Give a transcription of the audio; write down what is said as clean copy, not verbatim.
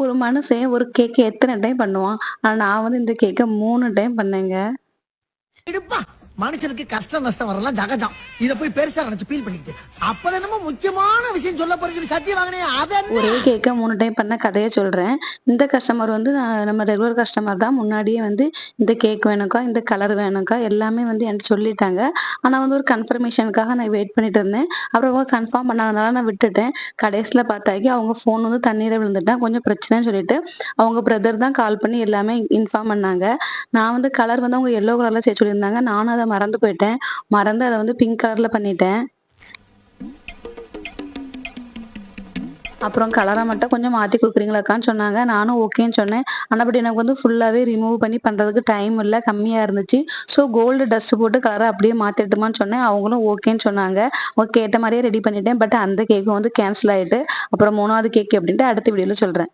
ஒரு மனுஷன் ஒரு கேக்க எத்தன டைம் பண்ணுவான்? ஆனா நான் வந்து இந்த கேக்க 3 டைம் பண்ணேங்க. எடுப்பா மனுஷனுக்கு கஷ்டம் நஷ்டம் வரலாம் ஜகஜம். இத போய் பெருசா நினைச்சு ஃபீல் பண்ணிக்கிட்டு. அப்ப என்னமோ முக்கியமான விஷயம் சொல்ல போறீங்கன்னு சத்தியம் வாங்கினே அது என்ன? ஒரே கேக்க 3 டைம் பண்ண கதைய சொல்றேன். இந்த கஸ்டமர் வந்து நம்ம ரெகுலர் கஸ்டமர் தான். முன்னாடியே வந்து இந்த கேக் வேணும்க்கா, இந்த கலர் வேணும்க்கா எல்லாமே வந்து என்ட்ட சொல்லிட்டாங்க. ஆனா வந்து ஒரு கன்ஃபர்மேஷனுக்காக நான் வெயிட் பண்ணிட்டு இருந்தேன். அப்புறம் அவங்க கன்ஃபார்ம் பண்ணாதனால நான் விட்டுட்டேன். கடைசில பார்த்தாக்கி அவங்க ஃபோன் வந்து தண்ணீல விழுந்துட்டான். கொஞ்சம் பிரச்சனைன்னு சொல்லிட்டு, அவங்க பிரதர் தான் கால் பண்ணி எல்லாமே இன்ஃபார்ம் பண்ணாங்க. நான் வந்து கலர் வந்து அவங்க எல்லோ கலர்ல செய்ய சொல்லியிருந்தாங்க. நானும் அத மறந்து போயிட்டேன். மறந்து அத வந்து பிங்க் கலர்ல பண்ணிட்டேன். அப்புறம் கலர மட்டும் கொஞ்சம் மாத்தி குடுக்குறீங்களாக்கான்னு சொன்னாங்க. நானும் ஓகேன்னு சொன்னேன். ஆனா பட் எனக்கு வந்து ஃபுல்லாவே ரிமூவ் பண்ணி பண்றதுக்கு டைம் இல்ல. கம்மியா இருந்துச்சு. ஸோ கோல்டு டஸ்ட் போட்டு கலர அப்படியே மாத்திடட்டுமான்னு சொன்னேன். அவங்களும் ஓகேன்னு சொன்னாங்க. அவங்க கேட்ட மாரியே ரெடி பண்ணிட்டேன். பட் அந்த கேக்கும் வந்து கேன்சல் ஆயிட்டு. அப்புறம் 3வது கேக் எப்படின்ட்டு அடுத்த வீடியோல சொல்றேன்.